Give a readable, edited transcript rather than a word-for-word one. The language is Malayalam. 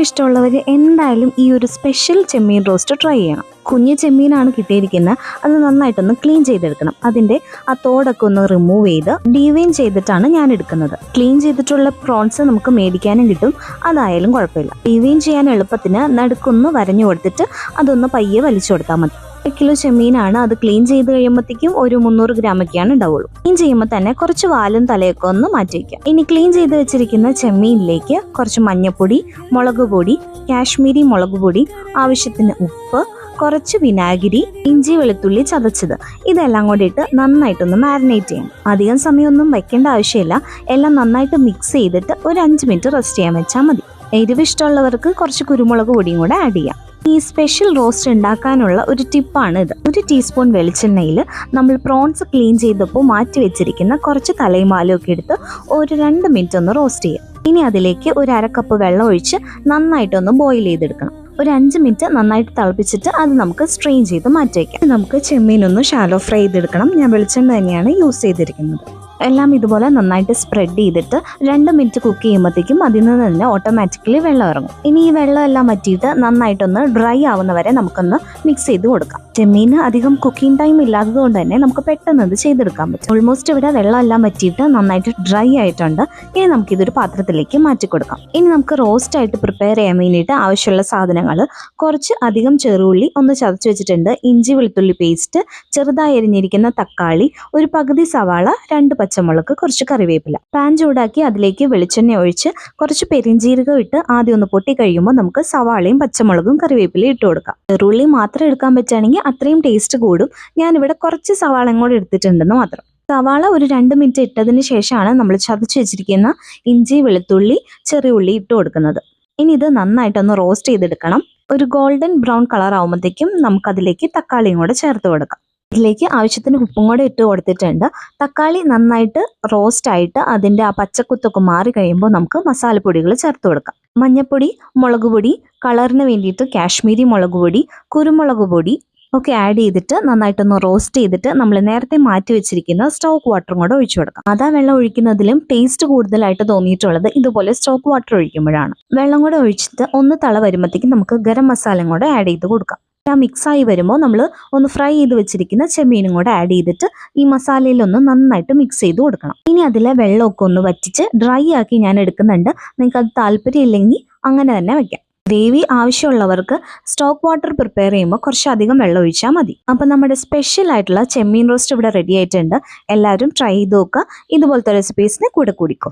ഇഷ്ടമുള്ളവർ എന്തായാലും ഈ ഒരു സ്പെഷ്യൽ ചെമ്മീൻ റോസ്റ്റ് ട്രൈ ചെയ്യണം. കുഞ്ഞ് ചെമ്മീനാണ് കിട്ടിയിരിക്കുന്നത്. അത് നന്നായിട്ടൊന്ന് ക്ലീൻ ചെയ്തെടുക്കണം. അതിൻ്റെ ആ തോടൊക്കെ ഒന്ന് റിമൂവ് ചെയ്ത് ഡീവെയിൻ ചെയ്തിട്ടാണ് ഞാൻ എടുക്കുന്നത്. ക്ലീൻ ചെയ്തിട്ടുള്ള പ്രോൺസ് നമുക്ക് മേടിക്കാനും കിട്ടും, അതായാലും കുഴപ്പമില്ല. ഡീവെയിൻ ചെയ്യാൻ എളുപ്പത്തിന് നടുക്കൊന്ന് വരഞ്ഞു കൊടുത്തിട്ട് അതൊന്ന് പയ്യെ വലിച്ചു കൊടുത്താൽ മതി. 1 കിലോ ചെമ്മീനാണ്. അത് ക്ലീൻ ചെയ്ത് കഴിയുമ്പോഴത്തേക്കും ഒരു 300 ഗ്രാമൊക്കെയാണ് ഉണ്ടാവുള്ളൂ. ക്ലീൻ ചെയ്യുമ്പോൾ തന്നെ കുറച്ച് വാലും തലയൊക്കെ ഒന്ന് മാറ്റി വയ്ക്കാം. ഇനി ക്ലീൻ ചെയ്ത് വെച്ചിരിക്കുന്ന ചെമ്മീനിലേക്ക് കുറച്ച് മഞ്ഞൾപ്പൊടി, മുളക് പൊടി, കാശ്മീരി മുളക് പൊടി, ആവശ്യത്തിന് ഉപ്പ്, കുറച്ച് വിനാഗിരി, ഇഞ്ചി വെളുത്തുള്ളി ചതച്ചത്, ഇതെല്ലാം കൂടി ഇട്ട് നന്നായിട്ടൊന്ന് മാരിനേറ്റ് ചെയ്യണം. അധികം സമയമൊന്നും വെക്കേണ്ട ആവശ്യമില്ല. എല്ലാം നന്നായിട്ട് മിക്സ് ചെയ്തിട്ട് ഒരു 5 മിനിറ്റ് റെസ്റ്റ് ചെയ്യാൻ വെച്ചാൽ മതി. എരിവ് ഇഷ്ടമുള്ളവർക്ക് കുറച്ച് കുരുമുളക് പൊടിയും കൂടെ ആഡ് ചെയ്യാം. ഈ സ്പെഷ്യൽ റോസ്റ്റ് ഉണ്ടാക്കാനുള്ള ഒരു ടിപ്പാണ് ഇത്. 1 ടീസ്പൂൺ വെളിച്ചെണ്ണയിൽ നമ്മൾ പ്രോൺസ് ക്ലീൻ ചെയ്തപ്പോൾ മാറ്റി വെച്ചിരിക്കുന്ന കുറച്ച് തലയും ഒക്കെ എടുത്ത് ഒരു 2 മിനിറ്റ് ഒന്ന് റോസ്റ്റ് ചെയ്യാം. ഇനി അതിലേക്ക് ഒരു 1/2 കപ്പ് വെള്ളം ഒഴിച്ച് നന്നായിട്ടൊന്ന് ബോയിൽ ചെയ്തെടുക്കണം. ഒരു 5 മിനിറ്റ് നന്നായിട്ട് തിളപ്പിച്ചിട്ട് അത് നമുക്ക് സ്ട്രെയിൻ ചെയ്ത് മാറ്റി വയ്ക്കാം. നമുക്ക് ചെമ്മീനൊന്ന് ഷാലോ ഫ്രൈ ചെയ്തെടുക്കണം. ഞാൻ വെളിച്ചെണ്ണ തന്നെയാണ് യൂസ് ചെയ്തിരിക്കുന്നത്. എല്ലാം ഇതുപോലെ നന്നായിട്ട് സ്പ്രെഡ് ചെയ്തിട്ട് 2 മിനിറ്റ് കുക്ക് ചെയ്യുമ്പോഴത്തേക്കും അതിൽ നിന്ന് തന്നെ ഓട്ടോമാറ്റിക്കലി വെള്ളം ഇറങ്ങും. ഇനി ഈ വെള്ളം എല്ലാം വറ്റിയിട്ട് നന്നായിട്ടൊന്ന് ഡ്രൈ ആവുന്ന വരെ നമുക്കൊന്ന് മിക്സ് ചെയ്ത് കൊടുക്കാം. ചെമ്മീന് അധികം കുക്കിംഗ് ടൈം ഇല്ലാത്തത് കൊണ്ട് തന്നെ നമുക്ക് പെട്ടെന്ന് ഇത് ചെയ്തെടുക്കാൻ പറ്റും. ഓൾമോസ്റ്റ് ഇവിടെ വെള്ളം എല്ലാം വറ്റിയിട്ട് നന്നായിട്ട് ഡ്രൈ ആയിട്ടുണ്ട്. ഇനി നമുക്കിതൊരു പാത്രത്തിലേക്ക് മാറ്റി കൊടുക്കാം. ഇനി നമുക്ക് റോസ്റ്റ് ആയിട്ട് പ്രിപ്പയർ ചെയ്യാൻ വേണ്ടിയിട്ട് ആവശ്യമുള്ള സാധനങ്ങൾ: കുറച്ച് അധികം ചെറുള്ളി ഒന്ന് ചതച്ച് വെച്ചിട്ടുണ്ട്, ഇഞ്ചി വെളുത്തുള്ളി പേസ്റ്റ്, ചെറുതായി അരിഞ്ഞിരിക്കുന്ന തക്കാളി, ഒരു പകുതി സവാള, 2 പച്ചമുളക്, കുറച്ച് കറിവേപ്പില. പാൻ ചൂടാക്കി അതിലേക്ക് വെളിച്ചെണ്ണ ഒഴിച്ച് കുറച്ച് പെരിഞ്ജീരകം ഇട്ട് ആദ്യം ഒന്ന് പൊട്ടി കഴിയുമ്പോൾ നമുക്ക് സവാളയും പച്ചമുളകും കറിവേപ്പിലയും ഇട്ട് കൊടുക്കാം. ചെറുള്ളി മാത്രം എടുക്കാൻ പറ്റുകയാണെങ്കിൽ അത്രയും ടേസ്റ്റ് കൂടും. ഞാനിവിടെ കുറച്ച് സവാളയും കൂടെ എടുത്തിട്ടുണ്ടെന്ന് മാത്രം. സവാള ഒരു 2 മിനിറ്റ് ഇട്ടതിന് ശേഷമാണ് നമ്മൾ ചതച്ച് വെച്ചിരിക്കുന്ന ഇഞ്ചി വെളുത്തുള്ളി ചെറിയ ഉള്ളി ഇട്ട് കൊടുക്കുന്നത്. ഇനി ഇത് നന്നായിട്ടൊന്ന് റോസ്റ്റ് ചെയ്തെടുക്കണം. ഒരു ഗോൾഡൻ ബ്രൗൺ കളർ ആകുമ്പോഴത്തേക്കും നമുക്കതിലേക്ക് തക്കാളിയും കൂടെ ചേർത്ത് കൊടുക്കാം. ഇതിലേക്ക് ആവശ്യത്തിന് ഉപ്പും കൂടെ ഇട്ട് കൊടുത്തിട്ടുണ്ട്. തക്കാളി നന്നായിട്ട് റോസ്റ്റ് ആയിട്ട് അതിൻ്റെ ആ പച്ചക്കുത്തൊക്കെ മാറി കഴിയുമ്പോൾ നമുക്ക് മസാലപ്പൊടികൾ ചേർത്ത് കൊടുക്കാം. മഞ്ഞൾപ്പൊടി, മുളക് പൊടി, കളറിന് വേണ്ടിയിട്ട് കാശ്മീരി മുളക് പൊടി, കുരുമുളക് പൊടി ഒക്കെ ആഡ് ചെയ്തിട്ട് നന്നായിട്ടൊന്ന് റോസ്റ്റ് ചെയ്തിട്ട് നമ്മൾ നേരത്തെ മാറ്റി വെച്ചിരിക്കുന്ന സ്റ്റോക്ക് വാട്ടറും കൂടെ ഒഴിച്ചു കൊടുക്കാം. അതാ വെള്ളം ഒഴിക്കുന്നതിലും ടേസ്റ്റ് കൂടുതലായിട്ട് തോന്നിയിട്ടുള്ളത് ഇതുപോലെ സ്റ്റോക്ക് വാട്ടർ ഒഴിക്കുമ്പോഴാണ്. വെള്ളം കൂടെ ഒഴിച്ചിട്ട് ഒന്ന് തള വരുമ്പോഴത്തേക്കും നമുക്ക് ഗരം മസാലയും കൂടെ ആഡ് ചെയ്ത് കൊടുക്കാം. മിക്സായി വരുമ്പോൾ നമ്മൾ ഒന്ന് ഫ്രൈ ചെയ്ത് വെച്ചിരിക്കുന്ന ചെമ്മീനും കൂടെ ആഡ് ചെയ്തിട്ട് ഈ മസാലയിലൊന്ന് നന്നായിട്ട് മിക്സ് ചെയ്ത് കൊടുക്കണം. ഇനി അതിലെ വെള്ളമൊക്കെ ഒന്ന് വറ്റിച്ച് ഡ്രൈ ആക്കി ഞാൻ എടുക്കുന്നുണ്ട്. നിങ്ങൾക്ക് അത് താല്പര്യം ഇല്ലെങ്കിൽ അങ്ങനെ തന്നെ വെക്കാം. ഗ്രേവി ആവശ്യമുള്ളവർക്ക് സ്റ്റോക്ക് വാട്ടർ പ്രിപ്പയർ ചെയ്യുമ്പോൾ കുറച്ചധികം വെള്ളം ഒഴിച്ചാൽ മതി. അപ്പം നമ്മുടെ സ്പെഷ്യൽ ആയിട്ടുള്ള ചെമ്മീൻ റോസ്റ്റ് ഇവിടെ റെഡി ആയിട്ടുണ്ട്. എല്ലാവരും ട്രൈ ചെയ്ത് നോക്കുക. ഇതുപോലത്തെ റെസിപ്പീസിന് കൂടെ കൂടിക്കോ.